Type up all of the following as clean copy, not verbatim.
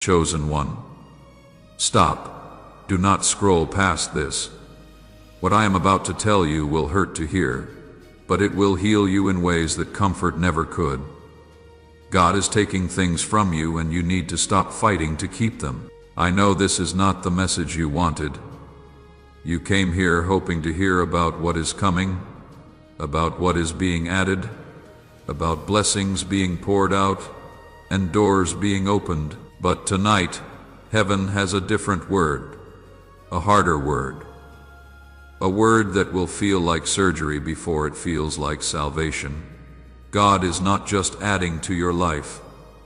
Chosen one. Stop. Do not scroll past this. What I am about to tell you will hurt to hear, but it will heal you in ways that comfort never could. God is taking things from you and you need to stop fighting to keep them. I know this is not the message you wanted. You came here hoping to hear about what is coming, about what is being added, about blessings being poured out, and doors being opened. But tonight, heaven has a different word, a harder word. A word that will feel like surgery before it feels like salvation. God is not just adding to your life,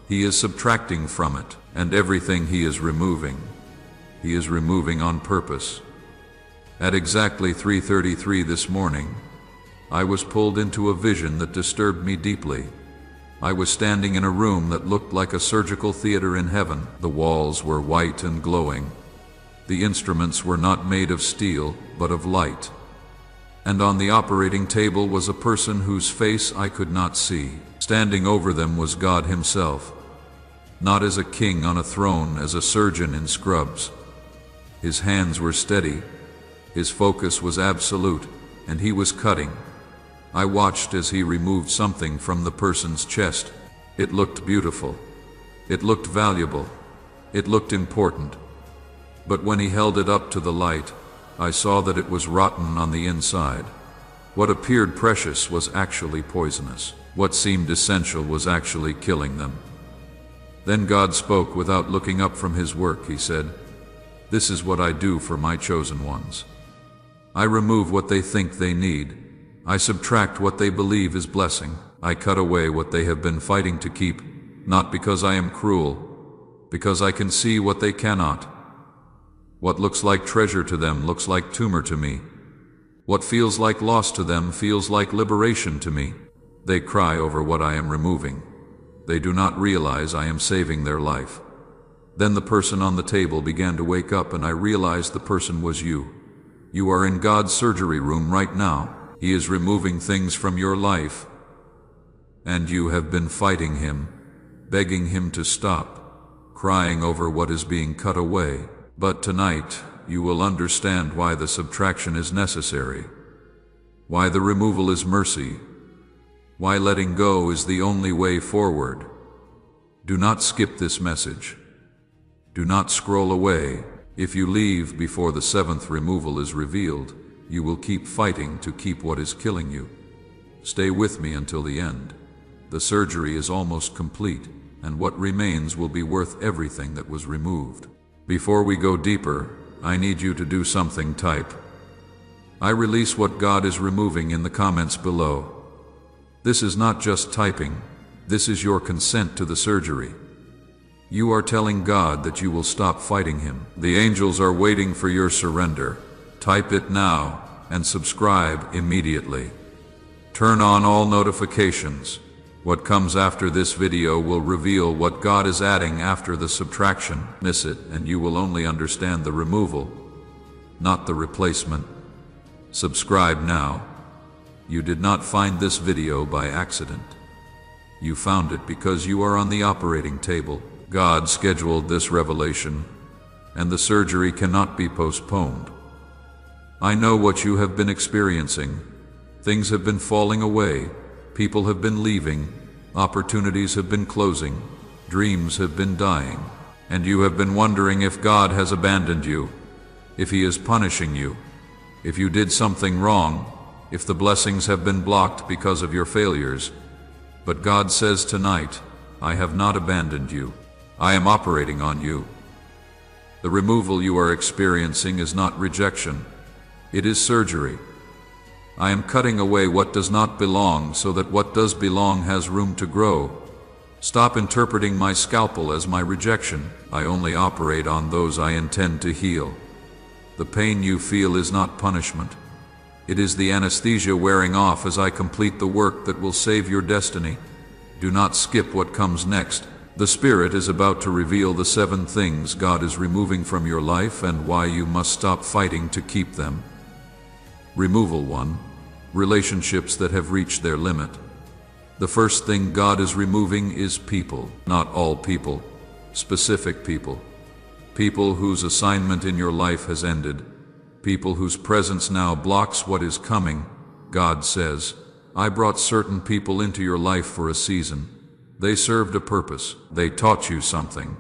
He is subtracting from it, and everything He is removing on purpose. At exactly 3:33 this morning, I was pulled into a vision that disturbed me deeply. I was standing in a room that looked like a surgical theater in heaven. The walls were white and glowing. The instruments were not made of steel, but of light. And on the operating table was a person whose face I could not see. Standing over them was God Himself, not as a king on a throne, as a surgeon in scrubs. His hands were steady, His focus was absolute, and He was cutting. I watched as He removed something from the person's chest. It looked beautiful. It looked valuable. It looked important. But when He held it up to the light, I saw that it was rotten on the inside. What appeared precious was actually poisonous. What seemed essential was actually killing them. Then God spoke without looking up from His work. He said, "This is what I do for my chosen ones. I remove what they think they need. I subtract what they believe is blessing. I cut away what they have been fighting to keep, not because I am cruel, because I can see what they cannot. What looks like treasure to them looks like tumor to me. What feels like loss to them feels like liberation to me. They cry over what I am removing. They do not realize I am saving their life." Then the person on the table began to wake up, and I realized the person was you. You are in God's surgery room right now. He is removing things from your life, and you have been fighting Him, begging Him to stop, crying over what is being cut away. But tonight, you will understand why the subtraction is necessary, why the removal is mercy, why letting go is the only way forward. Do not skip this message. Do not scroll away. If you leave before the seventh removal is revealed, you will keep fighting to keep what is killing you. Stay with me until the end. The surgery is almost complete, and what remains will be worth everything that was removed. Before we go deeper, I need you to do something. Type, "I release what God is removing" in the comments below. This is not just typing. This is your consent to the surgery. You are telling God that you will stop fighting Him. The angels are waiting for your surrender. Type it now and subscribe immediately. Turn on all notifications. What comes after this video will reveal what God is adding after the subtraction. Miss it and you will only understand the removal, not the replacement. Subscribe now. You did not find this video by accident. You found it because you are on the operating table. God scheduled this revelation, and the surgery cannot be postponed. I know what you have been experiencing. Things have been falling away. People have been leaving, opportunities have been closing, dreams have been dying, and you have been wondering if God has abandoned you, if He is punishing you, if you did something wrong, if the blessings have been blocked because of your failures. But God says tonight, I have not abandoned you. I am operating on you. The removal you are experiencing is not rejection. It is surgery. I am cutting away what does not belong so that what does belong has room to grow. Stop interpreting my scalpel as my rejection. I only operate on those I intend to heal. The pain you feel is not punishment. It is the anesthesia wearing off as I complete the work that will save your destiny. Do not skip what comes next. The Spirit is about to reveal the 7 things God is removing from your life and why you must stop fighting to keep them. Removal 1. Relationships that have reached their limit. The first thing God is removing is people. Not all people. specific people. People whose assignment in your life has ended. People whose presence now blocks what is coming. God says, I brought certain people into your life for a season. They served a purpose. They taught you something.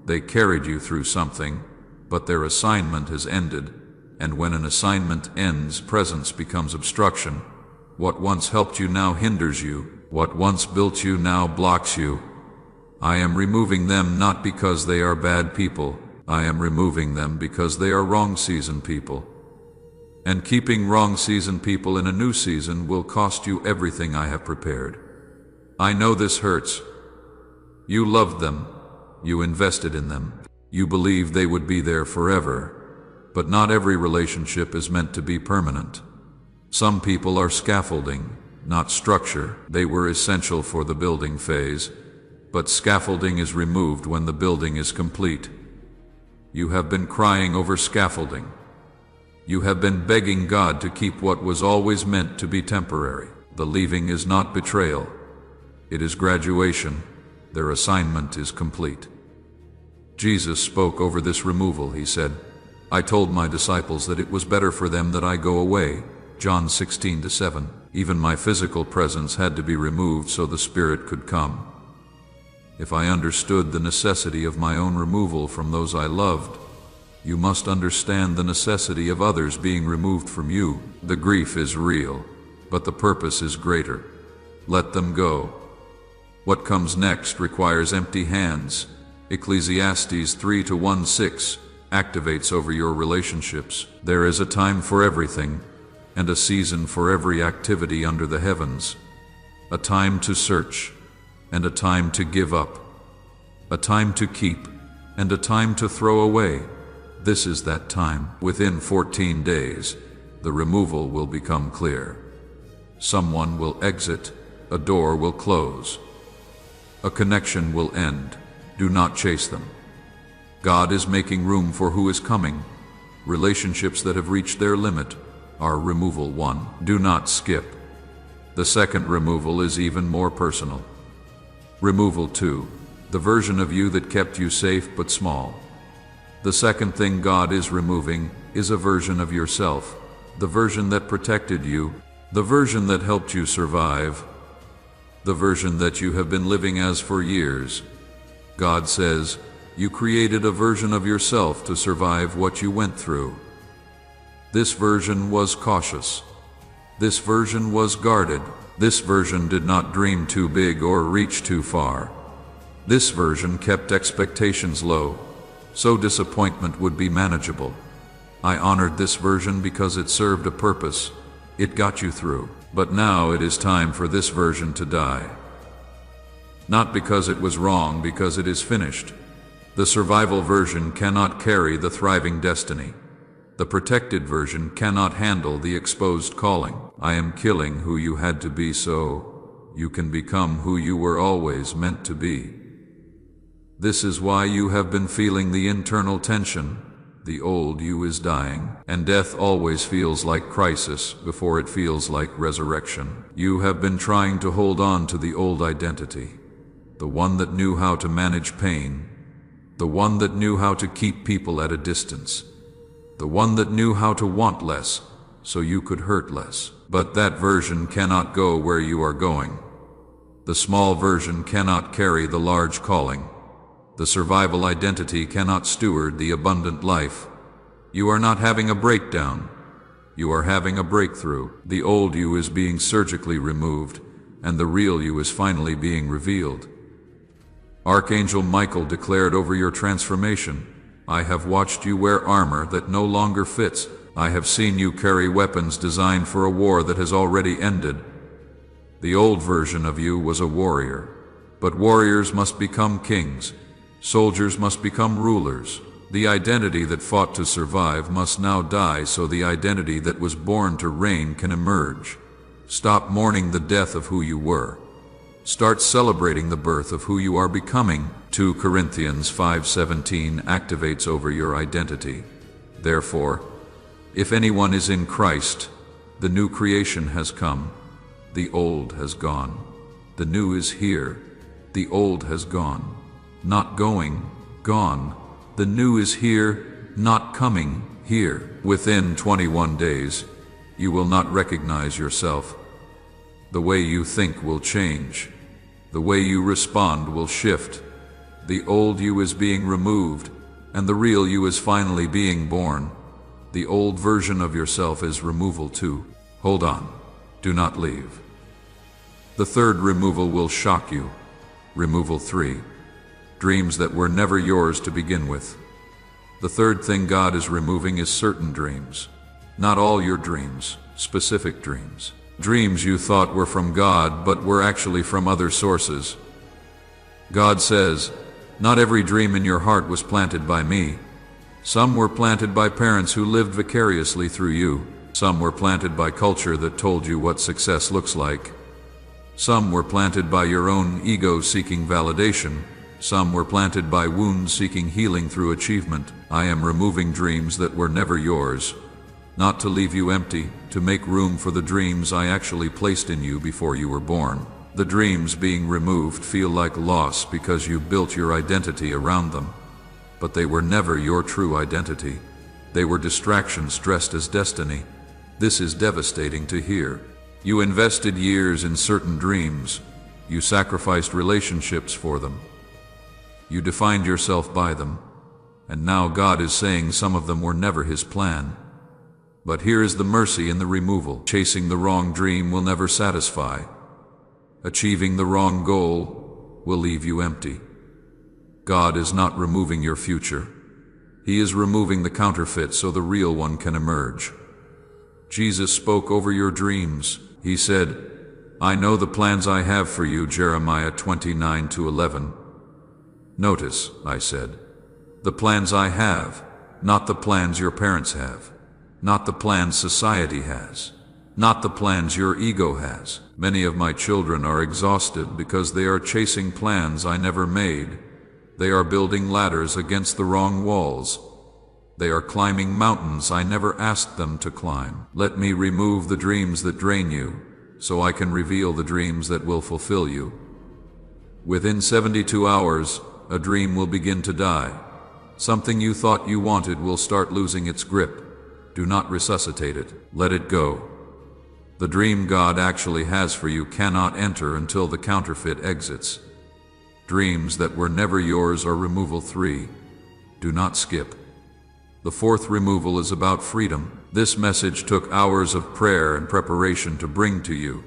They carried you through something, but their assignment has ended. And when an assignment ends, presence becomes obstruction. What once helped you now hinders you. What once built you now blocks you. I am removing them not because they are bad people. I am removing them because they are wrong season people. And keeping wrong season people in a new season will cost you everything I have prepared. I know this hurts. You loved them. You invested in them. You believed they would be there forever. But not every relationship is meant to be permanent. Some people are scaffolding, not structure. They were essential for the building phase, but scaffolding is removed when the building is complete. You have been crying over scaffolding. You have been begging God to keep what was always meant to be temporary. The leaving is not betrayal. It is graduation. Their assignment is complete. Jesus spoke over this removal. He said, I told my disciples that it was better for them that I go away. John 16:7. Even my physical presence had to be removed so the Spirit could come. If I understood the necessity of my own removal from those I loved, you must understand the necessity of others being removed from you. The grief is real, but the purpose is greater. Let them go. What comes next requires empty hands. Ecclesiastes 3:1-6 activates over your relationships. There is a time for everything, and a season for every activity under the heavens. A time to search, and a time to give up. A time to keep, and a time to throw away. This is that time. Within 14 days, the removal will become clear. Someone will exit, a door will close. A connection will end. Do not chase them. God is making room for who is coming. Relationships that have reached their limit are removal 1. Do not skip. The second removal is even more personal. Removal 2. The version of you that kept you safe but small. The second thing God is removing is a version of yourself. The version that protected you. The version that helped you survive. The version that you have been living as for years. God says, you created a version of yourself to survive what you went through. This version was cautious. This version was guarded. This version did not dream too big or reach too far. This version kept expectations low, so disappointment would be manageable. I honored this version because it served a purpose. It got you through. But now it is time for this version to die. Not because it was wrong, because it is finished. The survival version cannot carry the thriving destiny. The protected version cannot handle the exposed calling. I am killing who you had to be so you can become who you were always meant to be. This is why you have been feeling the internal tension. The old you is dying, and death always feels like crisis before it feels like resurrection. You have been trying to hold on to the old identity, the one that knew how to manage pain, the one that knew how to keep people at a distance, the one that knew how to want less so you could hurt less. But that version cannot go where you are going. The small version cannot carry the large calling. The survival identity cannot steward the abundant life. You are not having a breakdown. You are having a breakthrough. The old you is being surgically removed, and the real you is finally being revealed. Archangel Michael declared over your transformation, I have watched you wear armor that no longer fits. I have seen you carry weapons designed for a war that has already ended. The old version of you was a warrior, but warriors must become kings. Soldiers must become rulers. The identity that fought to survive must now die so the identity that was born to reign can emerge. Stop mourning the death of who you were. Start celebrating the birth of who you are becoming. 2 Corinthians 5:17 activates over your identity. Therefore, if anyone is in Christ, the new creation has come. The old has gone. The new is here. The old has gone. Not going, gone. The new is here, not coming, here. Within 21 days, you will not recognize yourself. The way you think will change. The way you respond will shift. The old you is being removed, and the real you is finally being born. The old version of yourself is removal too. Hold on. Do not leave. The third removal will shock you. Removal 3. Dreams that were never yours to begin with. The third thing God is removing is certain dreams. Not all your dreams, specific dreams. Dreams you thought were from God but were actually from other sources. God says, "Not every dream in your heart was planted by me. Some were planted by parents who lived vicariously through you. Some were planted by culture that told you what success looks like. Some were planted by your own ego seeking validation. Some were planted by wounds seeking healing through achievement. I am removing dreams that were never yours. Not to leave you empty, to make room for the dreams I actually placed in you before you were born." The dreams being removed feel like loss because you built your identity around them. But they were never your true identity. They were distractions dressed as destiny. This is devastating to hear. You invested years in certain dreams. You sacrificed relationships for them. You defined yourself by them. And now God is saying some of them were never His plan. But here is the mercy in the removal. Chasing the wrong dream will never satisfy. Achieving the wrong goal will leave you empty. God is not removing your future. He is removing the counterfeit so the real one can emerge. Jesus spoke over your dreams. He said, "I know the plans I have for you," Jeremiah 29:11. Notice, I said, the plans I have, not the plans your parents have, not the plans society has, not the plans your ego has. Many of my children are exhausted because they are chasing plans I never made. They are building ladders against the wrong walls. They are climbing mountains I never asked them to climb. Let me remove the dreams that drain you, so I can reveal the dreams that will fulfill you. Within 72 hours, a dream will begin to die. Something you thought you wanted will start losing its grip. Do not resuscitate it. Let it go. The dream God actually has for you cannot enter until the counterfeit exits. Dreams that were never yours are removal 3. Do not skip. The fourth removal is about freedom. This message took hours of prayer and preparation to bring to you,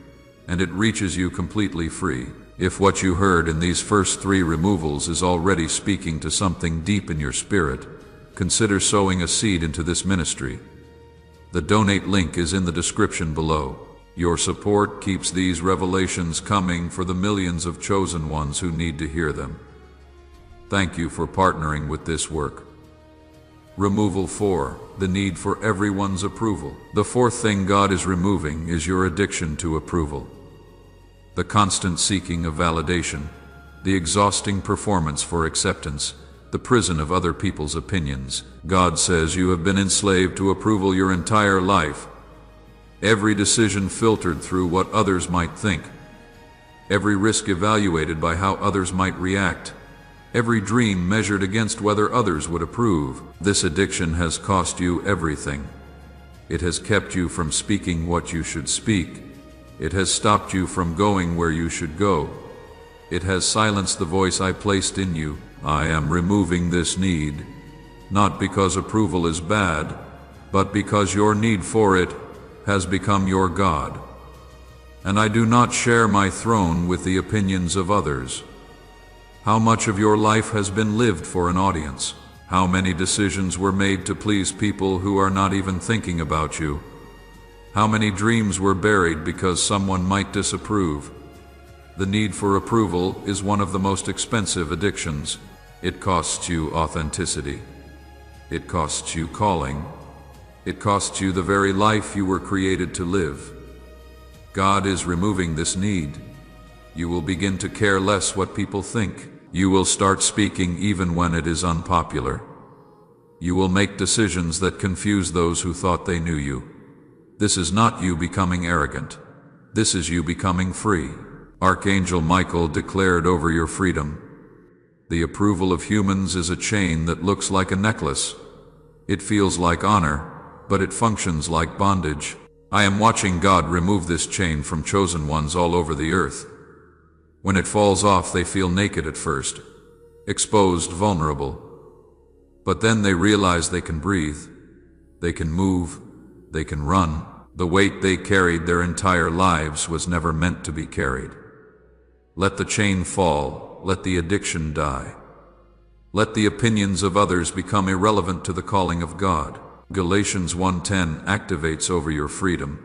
and it reaches you completely free. If what you heard in these first 3 removals is already speaking to something deep in your spirit, consider sowing a seed into this ministry. The donate link is in the description below. Your support keeps these revelations coming for the millions of chosen ones who need to hear them. Thank you for partnering with this work. Removal 4, the need for everyone's approval. The fourth thing God is removing is your addiction to approval. The constant seeking of validation, the exhausting performance for acceptance, the prison of other people's opinions. God says you have been enslaved to approval your entire life. Every decision filtered through what others might think. Every risk evaluated by how others might react. Every dream measured against whether others would approve. This addiction has cost you everything. It has kept you from speaking what you should speak. It has stopped you from going where you should go. It has silenced the voice I placed in you. I am removing this need, not because approval is bad, but because your need for it has become your God. And I do not share my throne with the opinions of others. How much of your life has been lived for an audience? How many decisions were made to please people who are not even thinking about you? How many dreams were buried because someone might disapprove? The need for approval is one of the most expensive addictions. It costs you authenticity. It costs you calling. It costs you the very life you were created to live. God is removing this need. You will begin to care less what people think. You will start speaking even when it is unpopular. You will make decisions that confuse those who thought they knew you. This is not you becoming arrogant. This is you becoming free. Archangel Michael declared over your freedom. The approval of humans is a chain that looks like a necklace. It feels like honor, but it functions like bondage. I am watching God remove this chain from chosen ones all over the earth. When it falls off, they feel naked at first, exposed, vulnerable. But then they realize they can breathe, they can move, they can run. The weight they carried their entire lives was never meant to be carried. Let the chain fall, let the addiction die. Let the opinions of others become irrelevant to the calling of God. Galatians 1:10 activates over your freedom.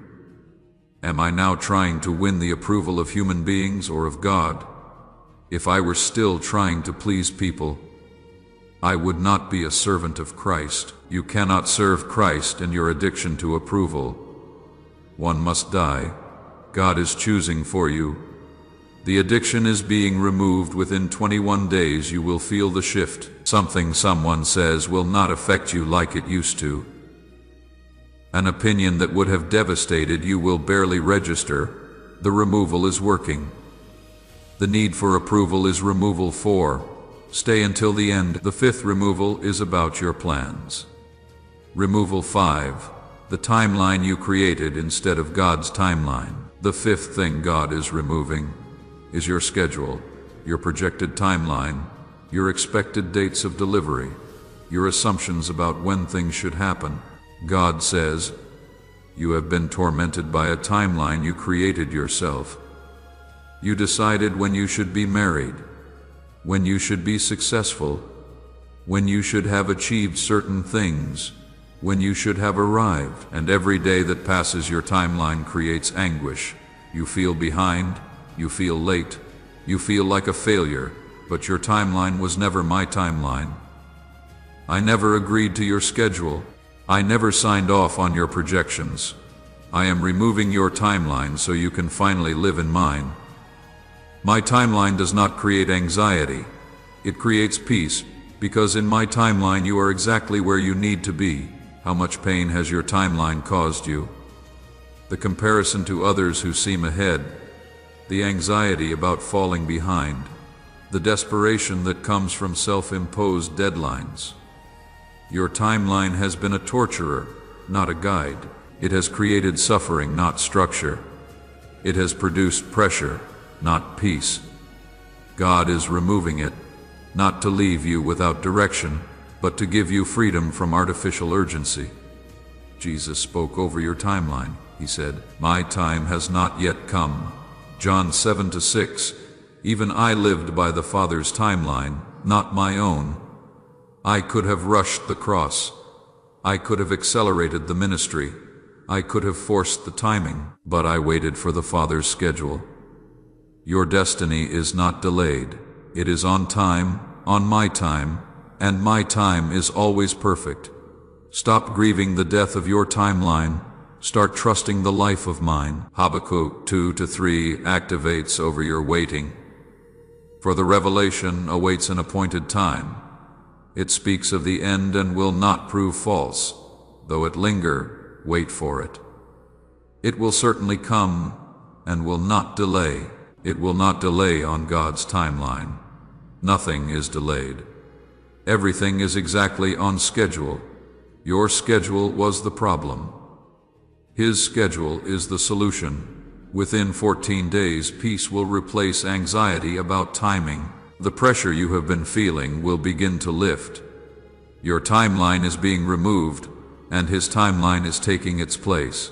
Am I now trying to win the approval of human beings or of God? If I were still trying to please people, I would not be a servant of Christ. You cannot serve Christ in your addiction to approval. One must die. God is choosing for you. The addiction is being removed. Within 21 days you will feel the shift. Something someone says will not affect you like it used to. An opinion that would have devastated you will barely register. The removal is working. The need for approval is removal 4. Stay until the end. The 5th removal is about your plans. Removal 5. The timeline you created instead of God's timeline. The 5th thing God is removing is your schedule, your projected timeline, your expected dates of delivery, your assumptions about when things should happen. God says, you have been tormented by a timeline you created yourself. You decided when you should be married, when you should be successful, when you should have achieved certain things, when you should have arrived. And every day that passes your timeline creates anguish. You feel behind, you feel late, you feel like a failure, but your timeline was never my timeline. I never agreed to your schedule. I never signed off on your projections. I am removing your timeline so you can finally live in mine. My timeline does not create anxiety. It creates peace, because in my timeline you are exactly where you need to be. How much pain has your timeline caused you? The comparison to others who seem ahead, the anxiety about falling behind, the desperation that comes from self-imposed deadlines. Your timeline has been a torturer, not a guide. It has created suffering, not structure. It has produced pressure, not peace. God is removing it, not to leave you without direction, but to give you freedom from artificial urgency. Jesus spoke over your timeline. He said, "My time has not yet come." John 7:6. Even I lived by the Father's timeline, not my own. I could have rushed the cross. I could have accelerated the ministry. I could have forced the timing, but I waited for the Father's schedule. Your destiny is not delayed. It is on time, on my time, and my time is always perfect. Stop grieving the death of your timeline. Start trusting the life of mine. Habakkuk 2-3 activates over your waiting. For the revelation awaits an appointed time. It speaks of the end and will not prove false. Though it linger, wait for it. It will certainly come and will not delay. It will not delay on God's timeline. Nothing is delayed. Everything is exactly on schedule. Your schedule was the problem. His schedule is the solution. Within 14 days, peace will replace anxiety about timing. The pressure you have been feeling will begin to lift. Your timeline is being removed, and His timeline is taking its place.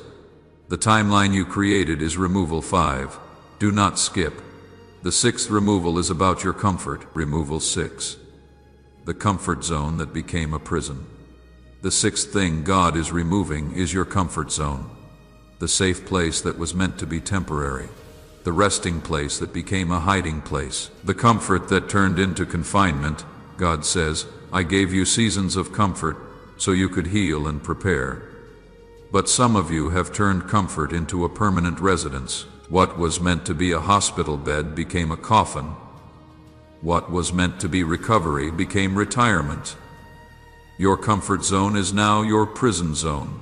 The timeline you created is removal 5. Do not skip. The 6th removal is about your comfort. Removal 6. The comfort zone that became a prison. The 6th thing God is removing is your comfort zone. The safe place that was meant to be temporary. The resting place that became a hiding place. The comfort that turned into confinement. God says, I gave you seasons of comfort so you could heal and prepare. But some of you have turned comfort into a permanent residence. What was meant to be a hospital bed became a coffin. What was meant to be recovery became retirement. Your comfort zone is now your prison zone.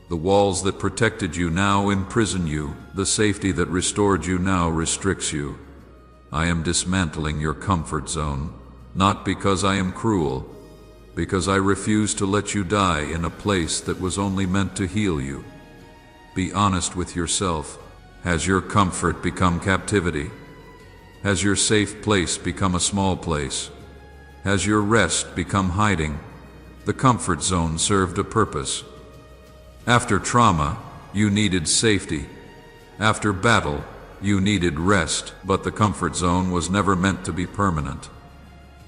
The walls that protected you now imprison you. The safety that restored you now restricts you. I am dismantling your comfort zone, not because I am cruel, because I refuse to let you die in a place that was only meant to heal you. Be honest with yourself. Has your comfort become captivity? Has your safe place become a small place? Has your rest become hiding? The comfort zone served a purpose. After trauma, you needed safety. After battle, you needed rest, but the comfort zone was never meant to be permanent.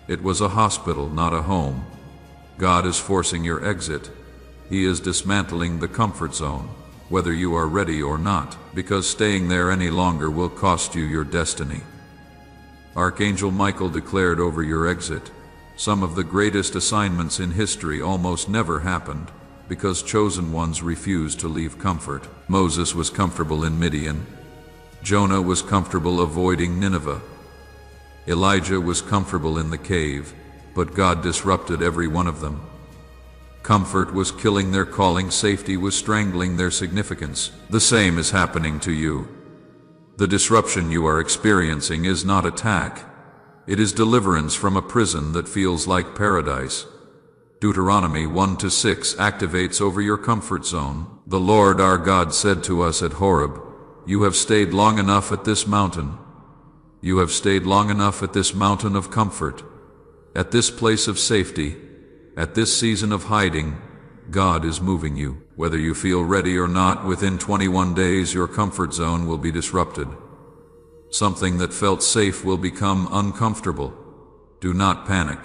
It was a hospital, not a home. God is forcing your exit. He is dismantling the comfort zone, whether you are ready or not, because staying there any longer will cost you your destiny. Archangel Michael declared over your exit, some of the greatest assignments in history almost never happened because chosen ones refused to leave comfort. Moses was comfortable in Midian. Jonah was comfortable avoiding Nineveh. Elijah was comfortable in the cave, but God disrupted every one of them. Comfort was killing their calling, safety was strangling their significance. The same is happening to you. The disruption you are experiencing is not attack. It is deliverance from a prison that feels like paradise. Deuteronomy 1-6 activates over your comfort zone. The Lord our God said to us at Horeb, "You have stayed long enough at this mountain. You have stayed long enough at this mountain of comfort, at this place of safety, at this season of hiding. God is moving you. Whether you feel ready or not, within 21 days your comfort zone will be disrupted. Something that felt safe will become uncomfortable. Do not panic.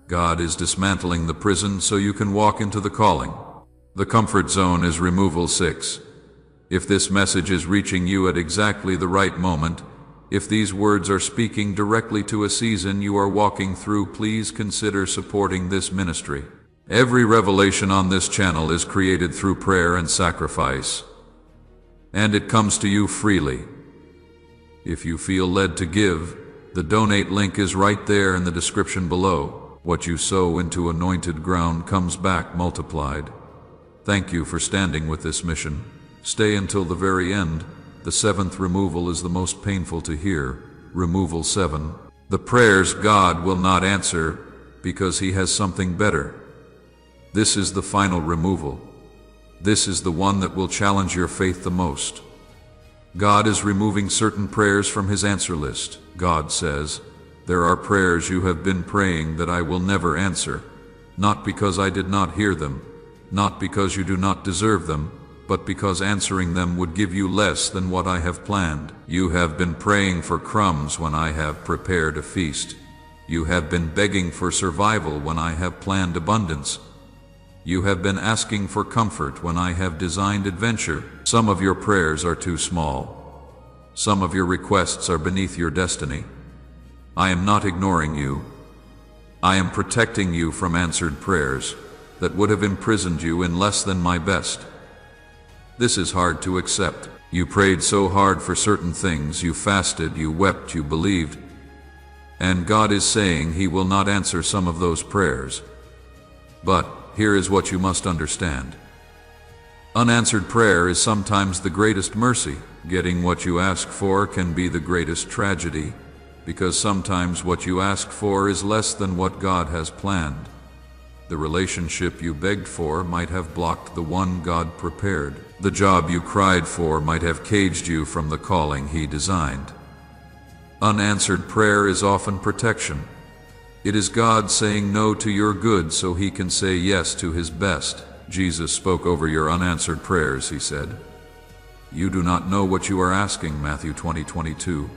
God is dismantling the prison so you can walk into the calling. The comfort zone is removal 6. If this message is reaching you at exactly the right moment, if these words are speaking directly to a season you are walking through, please consider supporting this ministry. Every revelation on this channel is created through prayer and sacrifice, and it comes to you freely. If you feel led to give, the donate link is right there in the description below. What you sow into anointed ground comes back multiplied. Thank you for standing with this mission. Stay until the very end. The 7th removal is the most painful to hear. Removal 7. The prayers God will not answer because He has something better. This is the final removal. This is the one that will challenge your faith the most. God is removing certain prayers from His answer list. God says, "There are prayers you have been praying that I will never answer, not because I did not hear them, not because you do not deserve them, but because answering them would give you less than what I have planned. You have been praying for crumbs when I have prepared a feast. You have been begging for survival when I have planned abundance. You have been asking for comfort when I have designed adventure." Some of your prayers are too small. Some of your requests are beneath your destiny. I am not ignoring you. I am protecting you from answered prayers that would have imprisoned you in less than my best. This is hard to accept. You prayed so hard for certain things, you fasted, you wept, you believed. And God is saying He will not answer some of those prayers. But here is what you must understand. Unanswered prayer is sometimes the greatest mercy. Getting what you ask for can be the greatest tragedy, because sometimes what you ask for is less than what God has planned. The relationship you begged for might have blocked the one God prepared. The job you cried for might have caged you from the calling He designed. Unanswered prayer is often protection. It is God saying no to your good so He can say yes to His best. Jesus spoke over your unanswered prayers. He said, "You do not know what you are asking," Matthew 20:22.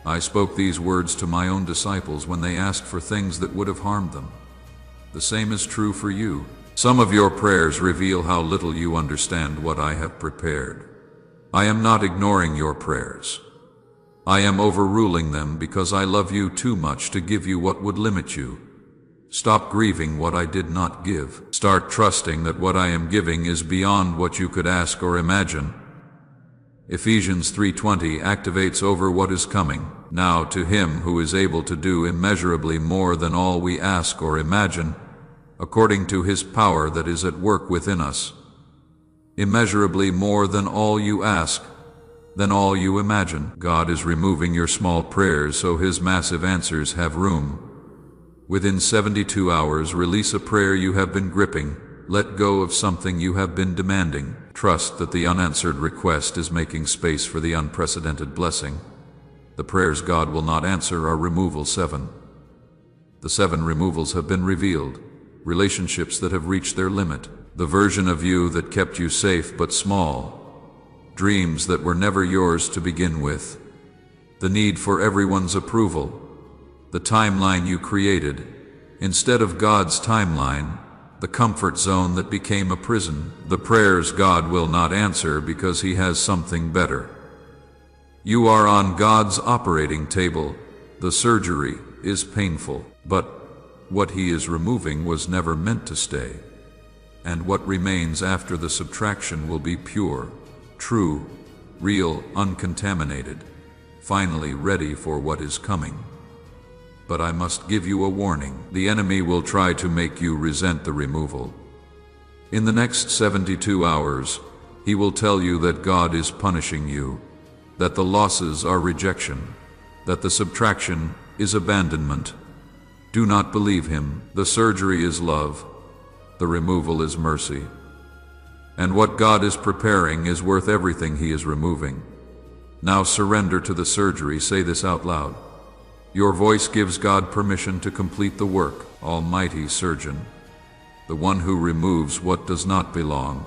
I spoke these words to my own disciples when they asked for things that would have harmed them. The same is true for you. Some of your prayers reveal how little you understand what I have prepared. I am not ignoring your prayers. I am overruling them because I love you too much to give you what would limit you. Stop grieving what I did not give. Start trusting that what I am giving is beyond what you could ask or imagine. Ephesians 3:20 activates over what is coming. Now to Him who is able to do immeasurably more than all we ask or imagine, according to His power that is at work within us. Immeasurably more than all you ask, than all you imagine. God is removing your small prayers so His massive answers have room. Within 72 hours, release a prayer you have been gripping. Let go of something you have been demanding. Trust that the unanswered request is making space for the unprecedented blessing. The prayers God will not answer are removal 7. The 7 removals have been revealed. Relationships that have reached their limit. The version of you that kept you safe but small. Dreams that were never yours to begin with. The need for everyone's approval. The timeline you created. Instead of God's timeline, the comfort zone that became a prison. The prayers God will not answer because He has something better. You are on God's operating table. The surgery is painful, but what He is removing was never meant to stay. And what remains after the subtraction will be pure, true, real, uncontaminated, finally ready for what is coming. But I must give you a warning. The enemy will try to make you resent the removal. In the next 72 hours, he will tell you that God is punishing you, that the losses are rejection, that the subtraction is abandonment. Do not believe him. The surgery is love. The removal is mercy. And what God is preparing is worth everything He is removing. Now surrender to the surgery. Say this out loud. Your voice gives God permission to complete the work. Almighty Surgeon, the one who removes what does not belong.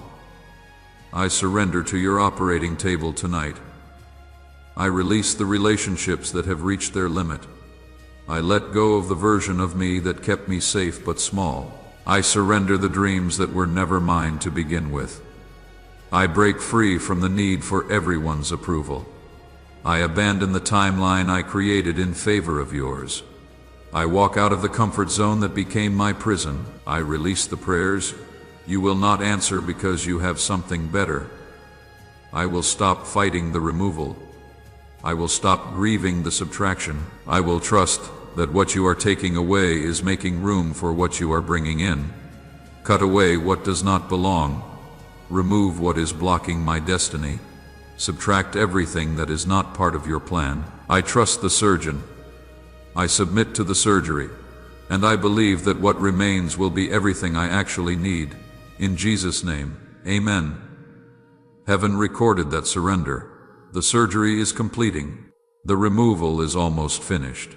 I surrender to your operating table tonight. I release the relationships that have reached their limit. I let go of the version of me that kept me safe but small. I surrender the dreams that were never mine to begin with. I break free from the need for everyone's approval. I abandon the timeline I created in favor of yours. I walk out of the comfort zone that became my prison. I release the prayers you will not answer because you have something better. I will stop fighting the removal. I will stop grieving the subtraction. I will trust that what you are taking away is making room for what you are bringing in. Cut away what does not belong. Remove what is blocking my destiny. Subtract everything that is not part of your plan. I trust the surgeon. I submit to the surgery, and I believe that what remains will be everything I actually need. In Jesus' name, amen. Heaven recorded that surrender. The surgery is completing. The removal is almost finished.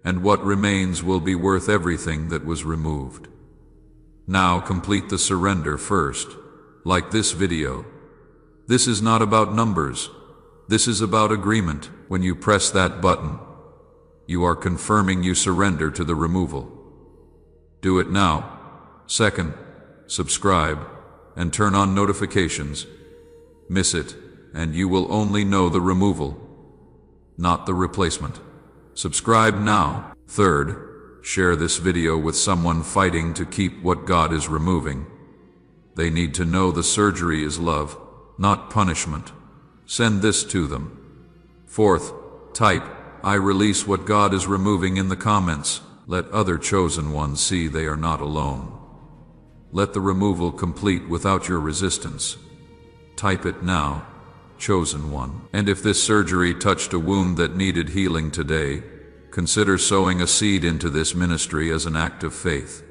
And what remains will be worth everything that was removed. Now complete the surrender first, like this video. This is not about numbers. This is about agreement. When you press that button, you are confirming you surrender to the removal. Do it now. Second, subscribe and turn on notifications. Miss it, and you will only know the removal, not the replacement. Subscribe now. Third, share this video with someone fighting to keep what God is removing. They need to know the surgery is love, not punishment. Send this to them. Fourth, type, I release what God is removing in the comments. Let other chosen ones see they are not alone. Let the removal complete without your resistance. Type it now, chosen one. And if this surgery touched a wound that needed healing today, consider sowing a seed into this ministry as an act of faith.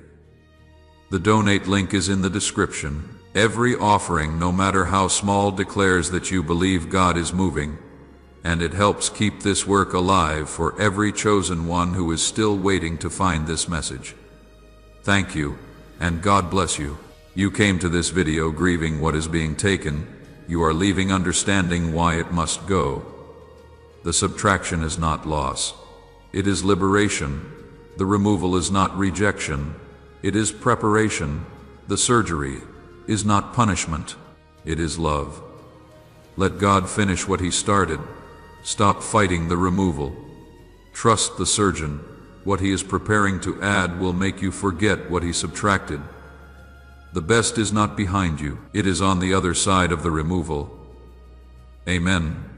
The donate link is in the description. Every offering, no matter how small, declares that you believe God is moving, and it helps keep this work alive for every chosen one who is still waiting to find this message. Thank you, and God bless you. You came to this video grieving what is being taken. You are leaving understanding why it must go. The subtraction is not loss. It is liberation. The removal is not rejection. It is preparation. The surgery is not punishment. It is love. Let God finish what He started. Stop fighting the removal. Trust the surgeon. What he is preparing to add will make you forget what he subtracted. The best is not behind you. It is on the other side of the removal. Amen.